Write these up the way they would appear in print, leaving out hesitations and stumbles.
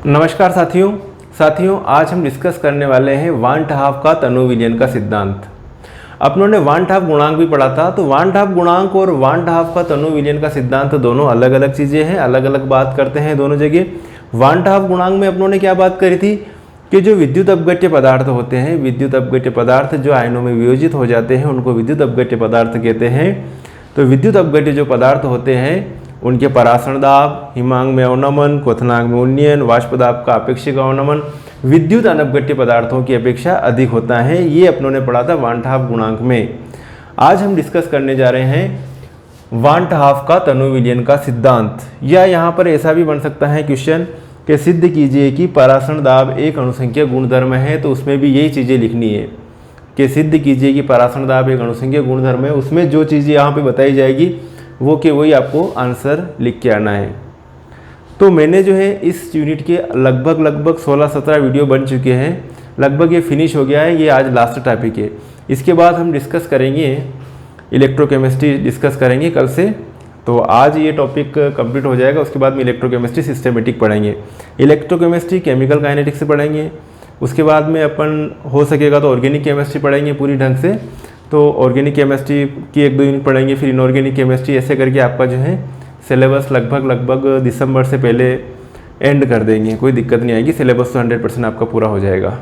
नमस्कार साथियों आज हम डिस्कस करने वाले हैं वांट हाफ का तनु विलयन का सिद्धांत। अपनों ने वांट हाफ गुणांक भी पढ़ा था, तो वांट हाफ गुणांक और वांट हाफ का तनु विलयन का सिद्धांत दोनों अलग अलग चीज़ें हैं, अलग अलग बात करते हैं दोनों जगह। वांट हाफ गुणांक में अपनों ने क्या बात करी थी कि जो विद्युत अपघट्य पदार्थ होते हैं, विद्युत अपघट्य पदार्थ जो आयनों में वियोजित हो जाते हैं उनको विद्युत अपघट्य पदार्थ कहते हैं। तो विद्युत अपघट्य जो पदार्थ होते हैं उनके परासरण दाब, हिमांक में अवनमन, क्वथनांक में उन्नयन, वाष्प दाब का अपेक्षिक अवनमन विद्युत अनपघट्य पदार्थों की अपेक्षा अधिक होता है। ये अपनों ने पढ़ा था वांट हाफ गुणांक में। आज हम डिस्कस करने जा रहे हैं वांट हाफ का तनु विलयन का सिद्धांत। या यहाँ पर ऐसा भी बन सकता है क्वेश्चन कि सिद्ध कीजिए कि परासरण दाब एक अणुसंख्यक गुणधर्म है, तो उसमें भी यही चीज़ें लिखनी है कि सिद्ध कीजिए कि परासरण दाब एक अणुसंख्यक गुणधर्म है। उसमें जो चीज़ें यहाँ पे बताई जाएगी वो कि वही आपको आंसर लिख के आना है। तो मैंने जो है इस यूनिट के लगभग 16-17 वीडियो बन चुके हैं, लगभग ये फिनिश हो गया है। ये आज लास्ट टॉपिक है। इसके बाद हम डिस्कस करेंगे इलेक्ट्रोकेमिस्ट्री, डिस्कस करेंगे कल से। तो आज ये टॉपिक कंप्लीट हो जाएगा। उसके बाद में इलेक्ट्रोकेमिस्ट्री सिस्टमेटिक पढ़ेंगे, इलेक्ट्रोकेमिस्ट्री केमिकल काइनेटिक्स से पढ़ेंगे। उसके बाद में अपन हो सकेगा तो ऑर्गेनिक केमिस्ट्री पढ़ेंगे पूरी ढंग से। तो ऑर्गेनिक केमिस्ट्री की 1-2 यूनिट पढ़ेंगे, फिर इनऑर्गेनिक केमिस्ट्री, ऐसे करके आपका जो है सिलेबस लगभग दिसंबर से पहले एंड कर देंगे। कोई दिक्कत नहीं आएगी, सिलेबस तो 100% आपका पूरा हो जाएगा।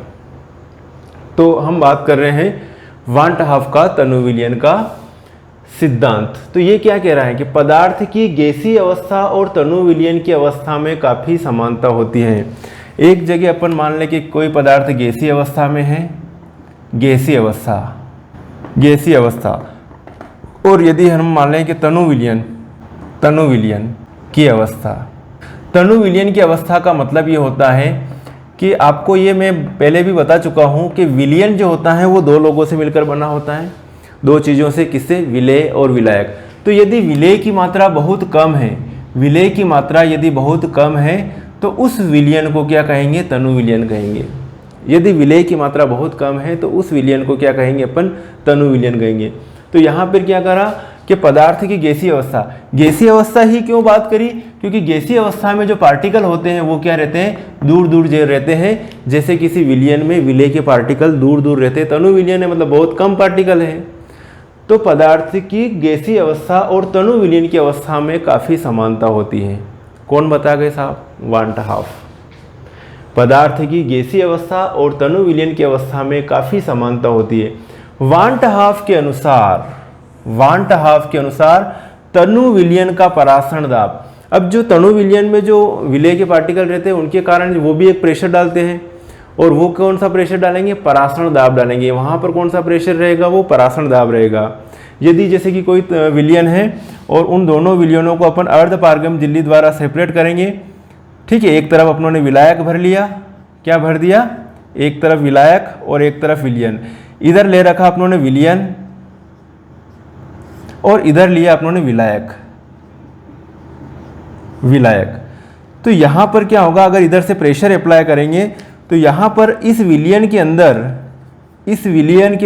तो हम बात कर रहे हैं वांट हाफ का तनु विलयन का सिद्धांत। तो ये क्या कह रहा है कि पदार्थ की गैसीय अवस्था और तनु विलयन की अवस्था में काफ़ी समानता होती है। एक जगह अपन मान लें कि कोई पदार्थ गैसीय अवस्था में है, गैसीय अवस्था, और यदि हम मान लें कि तनु विलयन की अवस्था। तनु विलयन की अवस्था का मतलब ये होता है कि आपको ये मैं पहले भी बता चुका हूँ कि विलयन जो होता है वो 2 लोगों से मिलकर बना होता है, 2 चीज़ों से, किससे? विलेय और विलायक। तो यदि विलेय की मात्रा बहुत कम है, विलेय की मात्रा यदि बहुत कम है तो उस विलयन को क्या कहेंगे? तनु विलयन कहेंगे। यदि विलेय की मात्रा बहुत कम है तो उस विलयन को क्या कहेंगे? अपन तनु विलयन कहेंगे। तो यहाँ पर क्या करा कि पदार्थ की गैसीय अवस्था ही क्यों बात करी? क्योंकि गैसीय अवस्था में जो पार्टिकल होते हैं वो क्या रहते हैं? दूर दूर रहते हैं। जैसे किसी विलयन में विलेय के पार्टिकल दूर दूर रहते हैं, तनु विलयन है मतलब बहुत कम पार्टिकल है। तो पदार्थ की गैसीय अवस्था और तनु विलयन की अवस्था में काफ़ी समानता होती है। कौन बता गए साहब? Want half. पदार्थ की गैसीय अवस्था और तनु विलयन की अवस्था में काफ़ी समानता होती है। वांट हाफ के अनुसार तनु विलयन का परासरण दाब। अब जो तनु विलयन में जो विलेय के पार्टिकल रहते हैं उनके कारण वो भी एक प्रेशर डालते हैं, और वो कौन सा प्रेशर डालेंगे? परासरण दाब डालेंगे। वहाँ पर कौन सा प्रेशर रहेगा? वो परासरण दाब रहेगा। यदि जैसे कि कोई विलयन है और उन दोनों विलयनों को अपन अर्धपारगम झिल्ली द्वारा सेपरेट करेंगे, ठीक है। एक तरफ अपनों ने विलायक भर लिया, क्या भर दिया? एक तरफ विलायक और एक तरफ विलयन। इधर ले रखा अपनों ने विलयन और इधर लिया अपनों ने विलायक। तो यहाँ पर क्या होगा? अगर इधर से प्रेशर अप्लाई करेंगे तो यहाँ पर इस विलयन के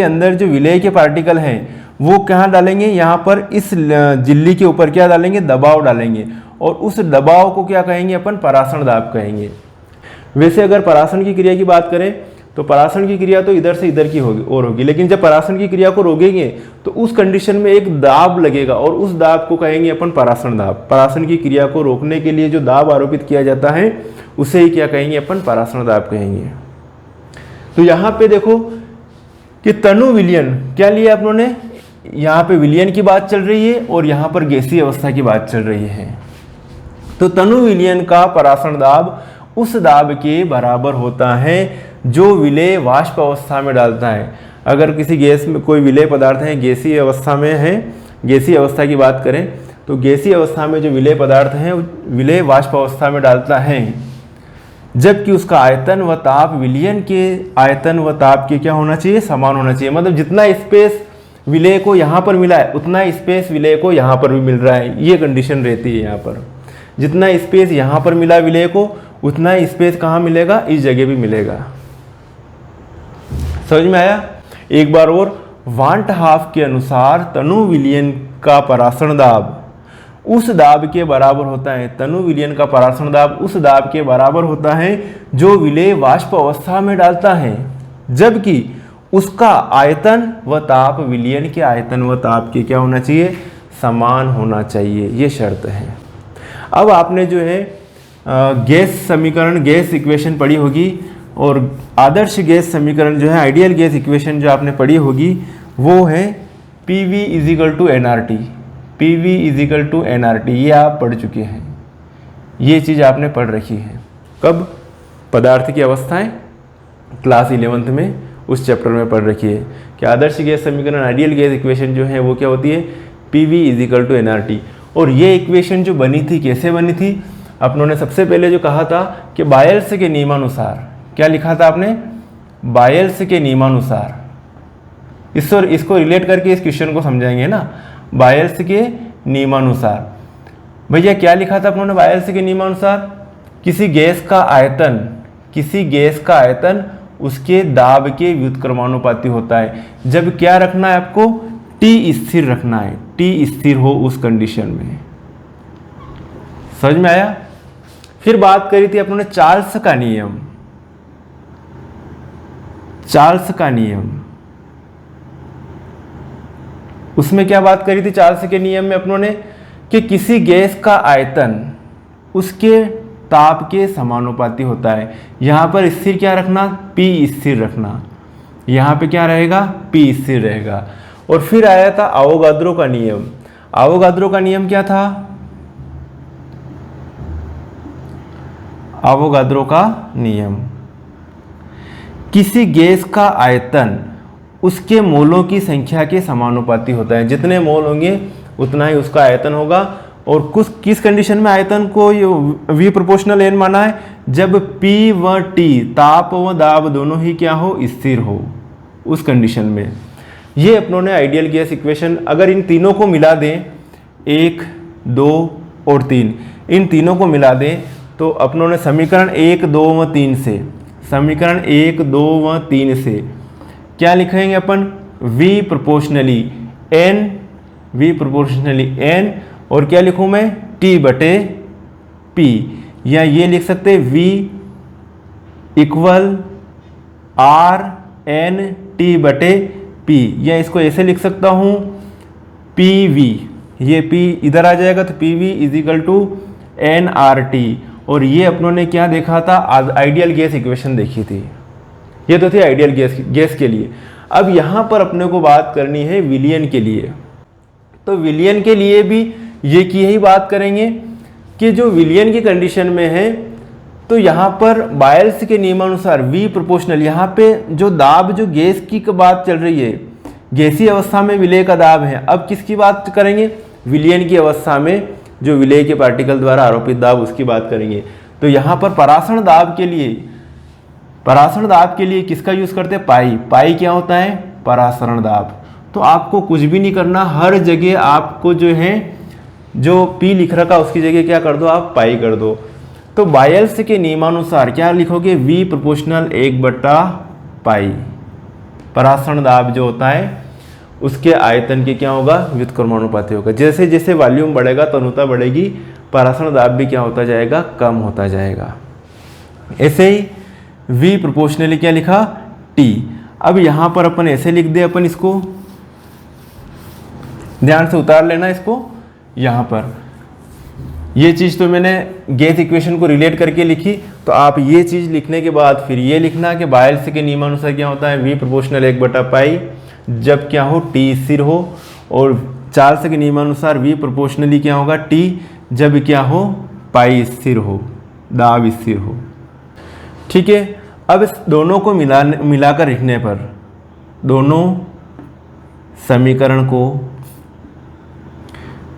अंदर जो विलेय के पार्टिकल हैं वो कहाँ डालेंगे? यहाँ पर इस झिल्ली के ऊपर क्या डालेंगे? दबाव डालेंगे, और उस दबाव को क्या कहेंगे अपन? परासरण दाब कहेंगे। वैसे अगर परासरण की क्रिया की बात करें तो परासरण की क्रिया तो इधर से इधर की होगी, लेकिन जब परासरण की क्रिया को रोकेंगे तो उस कंडीशन में एक दाब लगेगा, और उस दाब को कहेंगे अपन परासरण दाब। परासरण की क्रिया को रोकने के लिए जो दाब आरोपित किया जाता है उसे ही क्या कहेंगे? अपन परासरण दाब कहेंगे। तो यहाँ पे देखो कि तनु विलयन क्या लिया आप लोगों ने? यहाँ पे विलयन की बात चल रही है और यहाँ पर गैसीय अवस्था की बात चल रही है। तो तनु विलयन का परासरण दाब उस दाब के बराबर होता है जो विलेय वाष्प अवस्था में डालता है। अगर किसी गैस में कोई विलेय पदार्थ है, गैसीय अवस्था में है, गैसीय अवस्था की बात करें तो गैसीय अवस्था में जो विलेय पदार्थ है विलेय वाष्प अवस्था में डालता है, जबकि उसका आयतन व ताप विलयन के आयतन व ताप के क्या होना चाहिए? समान होना चाहिए। मतलब जितना स्पेस विलेय को यहाँ पर मिला है उतना स्पेस विलेय को यहाँ पर भी मिल रहा है, ये कंडीशन रहती है। यहाँ पर जितना स्पेस यहाँ पर मिला विलेय को उतना स्पेस कहाँ मिलेगा? इस जगह भी मिलेगा। समझ में आया? एक बार और, वांट हाफ के अनुसार तनु विलयन का परासरण दाब उस दाब के बराबर होता है, तनु विलयन का परासरण दाब उस दाब के बराबर होता है जो विलेय वाष्प अवस्था में डालता है, जबकि उसका आयतन व ताप विलयन के आयतन व ताप के क्या होना चाहिए, समान होना चाहिए, ये शर्त है। अब आपने जो है गैस समीकरण, गैस इक्वेशन पढ़ी होगी, और आदर्श गैस समीकरण जो है, आइडियल गैस इक्वेशन जो आपने पढ़ी होगी वो है PV = nRT। PV = nRT, ये आप पढ़ चुके हैं, ये चीज़ आपने पढ़ रखी है। कब? पदार्थ की अवस्थाएं, क्लास 11th में उस चैप्टर में पढ़ रखी है कि आदर्श गैस समीकरण, आइडियल गैस इक्वेशन जो है वो क्या होती है, PV = nRT। और ये इक्वेशन जो बनी थी, कैसे बनी थी? अपनों ने सबसे पहले जो कहा था कि बायल्स के नियमानुसार, क्या लिखा था आपने? बायल्स के नियमानुसार। इसको रिलेट करके इस क्वेश्चन को समझाएंगे ना, बायल्स के नियमानुसार। भैया क्या लिखा था अपनों ने बायल्स के नियमानुसार? किसी गैस का आयतन उसके दाब के व्युत्क्रमानुपाती होता है, जब क्या रखना है आपको, T स्थिर रखना है, T स्थिर हो उस कंडीशन में। समझ में आया? फिर बात करी थी अपनों ने चार्ल्स का नियम। चार्ल्स का नियम, उसमें क्या बात करी थी चार्ल्स के नियम में अपनों ने, कि किसी गैस का आयतन उसके ताप के समानुपाती होता है। यहाँ पर स्थिर क्या रखना, P स्थिर रखना, यहाँ पे क्या रहेगा, P स्थिर रहेगा। और फिर आया था अवोगाद्रो का नियम। अवोगाद्रो का नियम क्या था? अवोगाद्रो का नियम, किसी गैस का आयतन उसके मोलों की संख्या के समानुपाती होता है, जितने मोल होंगे उतना ही उसका आयतन होगा। और किस कंडीशन में आयतन को V प्रोपोर्शनल n माना है, जब P व T, ताप व दाब दोनों ही क्या हो, स्थिर हो, उस कंडीशन में। ये अपनों ने आइडियल गैस इक्वेशन, अगर इन तीनों को मिला दें, 1, 2 और 3, इन तीनों को मिला दें तो अपनों ने समीकरण 1, 2 व 3 से, समीकरण 1, 2 व 3 से क्या लिखेंगे अपन, V प्रोपोर्शनली n, और क्या लिखूं मैं, T/P, या ये लिख सकते हैं V = RnT/P, या इसको ऐसे लिख सकता हूं PV, ये P इधर आ जाएगा तो PV = nRT। और ये अपनों ने क्या देखा था, आइडियल गैस इक्वेशन देखी थी, ये तो थी आइडियल गैस के लिए। अब यहाँ पर अपने को बात करनी है विलियन के लिए। तो विलियन के लिए भी ये की ही बात करेंगे कि जो विलियन की कंडीशन में है, तो यहाँ पर बायल्स के नियमानुसार V प्रोपोर्शनल, यहाँ पे जो दाब, जो गैस की बात चल रही है, गैसीय अवस्था में विलेय का दाब है। अब किसकी बात करेंगे, विलियन की अवस्था में जो विलेय के पार्टिकल द्वारा आरोपित दाब, उसकी बात करेंगे। तो यहाँ पर परासरण दाब के लिए किसका यूज करते हैं, पाई क्या होता है, परासरण दाब। तो आपको कुछ भी नहीं करना, हर जगह आपको जो है, जो P लिख रखा उसकी जगह क्या कर दो, आप पाई कर दो। तो बायल्स के नियमानुसार क्या लिखोगे, V प्रोपोर्शनल 1/पाई, परासरण दाब जो होता है उसके आयतन के क्या होगा, व्युत्क्रमानुपाती होगा। जैसे जैसे वॉल्यूम बढ़ेगा, तनुता बढ़ेगी, परासरण दाब भी क्या होता जाएगा, कम होता जाएगा। ऐसे ही V प्रोपोर्शनली क्या लिखा, T। अब यहाँ पर अपन ऐसे लिख दे, अपन इसको ध्यान से उतार लेना, इसको यहाँ पर ये चीज़ तो मैंने गैस इक्वेशन को रिलेट करके लिखी, तो आप ये चीज़ लिखने के बाद फिर ये लिखना कि बायल्स के नियमानुसार क्या होता है, V प्रोपोर्शनल 1/पाई, जब क्या हो, T स्थिर हो। और चार्ल्स के नियमानुसार V प्रोपोर्शनली क्या होगा, T, जब क्या हो, पाई स्थिर हो, दाब स्थिर हो। ठीक है। अब इस दोनों को मिलाकर लिखने पर, दोनों समीकरण को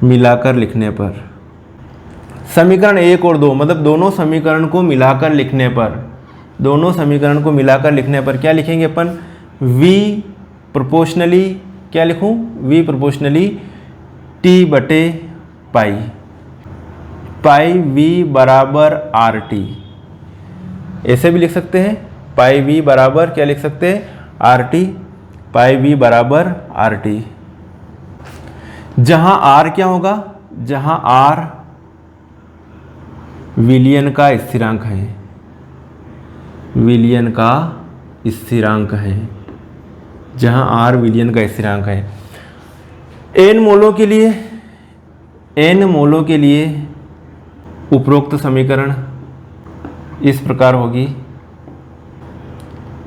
मिलाकर लिखने पर, समीकरण 1 और 2, मतलब दोनों समीकरण को मिलाकर लिखने पर, क्या लिखेंगे अपन, V प्रोपोर्शनली, क्या लिखूं, V प्रोपोर्शनली T/पाई, पाई V = RT, ऐसे भी लिख सकते हैं, पाई V बराबर क्या लिख सकते हैं, RT, पाई V = RT, जहां R क्या होगा, जहाँ आर विलयन का स्थिरांक है, विलयन का स्थिरांक है, जहाँ आर विलयन का स्थिरांक है। एन मोलों के लिए उपरोक्त समीकरण इस प्रकार होगी।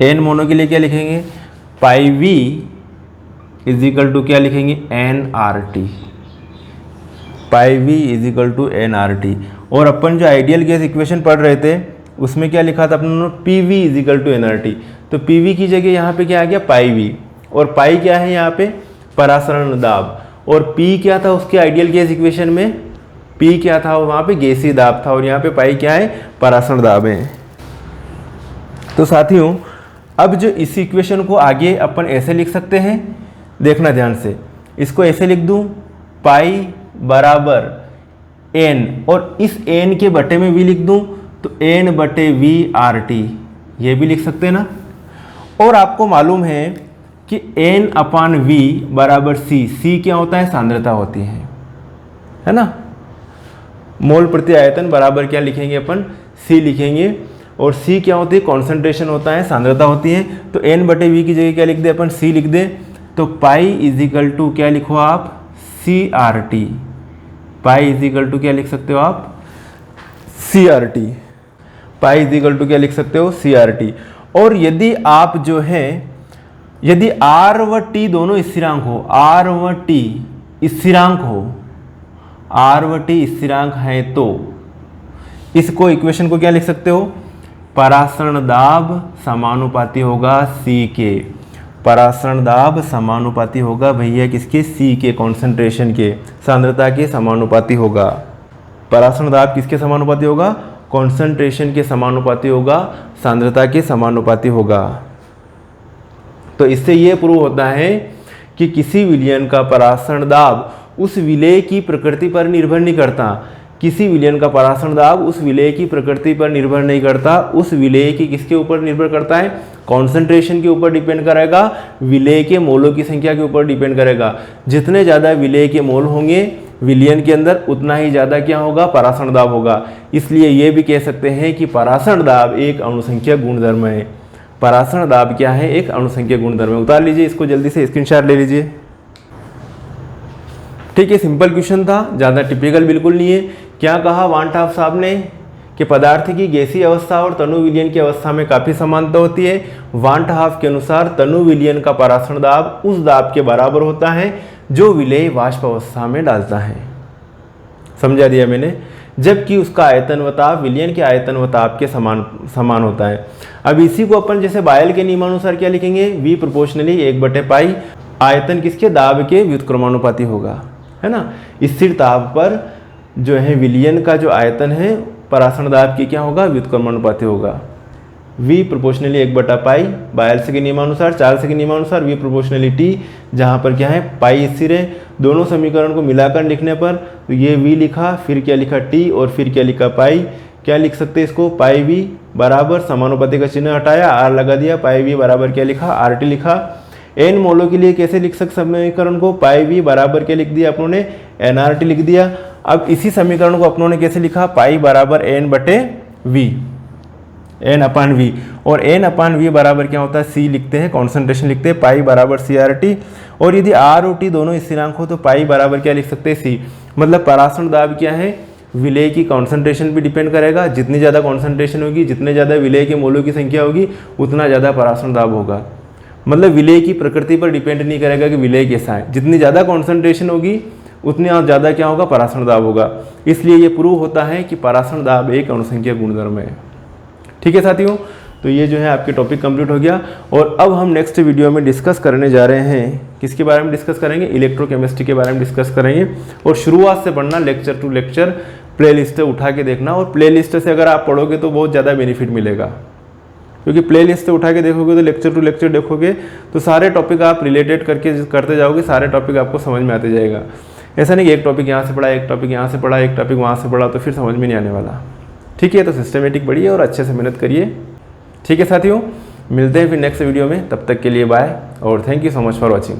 एन मोनो के लिए क्या लिखेंगे, P V is equal to क्या लिखेंगे, N R T, P V is equal to N R T. और अपन जो आइडियल गैस इक्वेशन पढ़ रहे थे उसमें क्या लिखा था अपन ने, P V is equal to N R T. तो पी वी की जगह यहाँ पे क्या आ गया, पाई वी, और पाई क्या है यहाँ पे, परासरण दाब, और पी क्या था उसके आइडियल गैस इक्वेशन में, पी क्या था वहाँ पे गैसीय दाब था, और यहाँ पे पाई क्या है, परासरण दाब है। तो साथियों अब जो इस इक्वेशन को आगे अपन ऐसे लिख सकते हैं, देखना ध्यान से, इसको ऐसे लिख दूं, पाई बराबर एन, और इस एन के बटे में वी लिख दूं तो एन बटे वी आर टी, ये भी लिख सकते हैं ना। और आपको मालूम है कि एन अपान वी बराबर सी, सी क्या होता है, सांद्रता होती है ना। मोल प्रति आयतन बराबर क्या लिखेंगे अपन, सी लिखेंगे, और सी क्या होती है, कॉन्सेंट्रेशन होता है, सांद्रता होती है। तो एन बटे वी की जगह क्या लिख दे अपन, सी लिख दे। तो पाई इज इक्वल टू क्या लिखो आप, C R T, P is equal to क्या लिख सकते हो आप, C R T, P is equal to क्या लिख सकते हो, सी आर टी। और यदि आप जो है, यदि आर व टी दोनों स्थिरांक हो, आर व टी स्थिरांक हो, आर व टी स्थिरांक है, तो इसको इक्वेशन को क्या लिख सकते हो, परासरण दाब समानुपाती होगा सी के, परासरण दाब समानुपाती होगा भैया किसके, सी के, कॉन्सेंट्रेशन के, सांद्रता के समानुपाती होगा। परासरण दाब किसके समानुपाती होगा, कॉन्सेंट्रेशन के समानुपाती होगा, सांद्रता के समानुपाती होगा। तो इससे यह प्रूव होता है कि किसी विलयन का परासरण दाब उस विलेय की प्रकृति पर निर्भर नहीं करता, किसी विलयन का परासरण दाब उस विलेय की प्रकृति पर निर्भर नहीं करता, उस विलेय की किसके ऊपर निर्भर करता है, कॉन्सेंट्रेशन के ऊपर डिपेंड करेगा, विलेय के मोलों की संख्या के ऊपर डिपेंड करेगा। जितने ज़्यादा विलेय के मोल होंगे विलयन के अंदर, उतना ही ज़्यादा क्या होगा, परासरण दाब होगा। इसलिए ये भी कह सकते हैं कि परासरण दाब एक अणुसंख्यक गुणधर्म है। परासरण दाब क्या है, एक अणुसंख्यक गुणधर्म है। उतार लीजिए इसको, जल्दी से स्क्रीनशॉट ले लीजिए। ठीक है, सिंपल क्वेश्चन था, ज़्यादा टिपिकल बिल्कुल नहीं है। क्या कहा वान 't हाफ साहब ने कि पदार्थ की गैसीय अवस्था और तनु विलयन की अवस्था में काफ़ी समानता होती है। वान 't हाफ के अनुसार तनु विलयन का परासरण दाब उस दाब के बराबर होता है जो विलेय वाष्प अवस्था में डालता है, समझा दिया मैंने, जबकि उसका आयतन व ताप विलयन के आयतन व ताप के समान होता है। अब इसी को अपन जैसे बायल के नियमानुसार क्या लिखेंगे, V प्रोपोर्शनली 1/पाई, आयतन किसके, दाब के व्युत्क्रमानुपाती होगा, है ना। स्थिर ताप पर जो है विलयन का जो आयतन है परासरण दाब की क्या होगा, व्युत्क्रमानुपाती होगा। V प्रोपोर्शनली 1/पाई, बायल्स के नियमानुसार, चार्ल्स के नियमानुसार V प्रोपोर्शनली T, जहाँ पर क्या है पाई स्थिर है। दोनों समीकरण को मिलाकर लिखने पर तो ये V लिखा, फिर क्या लिखा T, और फिर क्या लिखा पाई। क्या लिख सकते हैं इसको, पाई V बराबर समानुपाती का चिन्ह हटाया, R लगा दिया, पाई V बराबर क्या लिखा, RT लिखा। एन मोलों के लिए कैसे लिख सकते समीकरण को, पाई V बराबर क्या लिख दिया अपनों ने, NRT लिख दिया। अब इसी समीकरण को अपनों ने कैसे लिखा, पाई बराबर N/V, N/V, और N/V बराबर क्या होता है, C लिखते हैं, कॉन्सेंट्रेशन लिखते हैं, पाई बराबर CRT। और यदि R और T दोनों स्थिरांक हो तो पाई बराबर क्या लिख सकते हैं, C। मतलब परासरण दाब क्या है, विलेय की कॉन्सेंट्रेशन भी डिपेंड करेगा, जितनी ज़्यादा कॉन्सेंट्रेशन होगी, जितने ज़्यादा विलेय के मोलों की संख्या होगी, उतना ज़्यादा परासरण दाब होगा। मतलब विलेय की प्रकृति पर डिपेंड नहीं करेगा कि विलेय कैसा है, जितनी ज़्यादा कॉन्सेंट्रेशन होगी उतनी ज़्यादा क्या होगा, परासरण दाब होगा। इसलिए ये प्रूव होता है कि परासरण दाब एक अणुसंख्यक गुणधर्म है। ठीक है साथियों, तो ये जो है आपके टॉपिक कंप्लीट हो गया। और अब हम नेक्स्ट वीडियो में डिस्कस करने जा रहे हैं, किसके बारे में डिस्कस करेंगे, इलेक्ट्रोकेमिस्ट्री के बारे में डिस्कस करेंगे। और शुरुआत से पढ़ना, lecture to lecture play list उठा के देखना, और प्ले लिस्ट से अगर आप पढ़ोगे तो बहुत ज़्यादा बेनिफिट मिलेगा, क्योंकि प्ले लिस्ट से उठा के देखोगे तो लेक्चर टू लेक्चर देखोगे तो सारे टॉपिक आप रिलेटेड करते जाओगे, सारे टॉपिक आपको समझ में आते जाएगा। ऐसा नहीं कि एक टॉपिक यहाँ से पढ़ा, एक टॉपिक यहाँ से पढ़ा, एक टॉपिक वहाँ से पढ़ा, तो फिर समझ में नहीं आने वाला। ठीक है, तो सिस्टमेटिक पढ़िए और अच्छे से मेहनत करिए। ठीक है साथियों, मिलते हैं फिर नेक्स्ट वीडियो में, तब तक के लिए बाय और thank you so much for watching.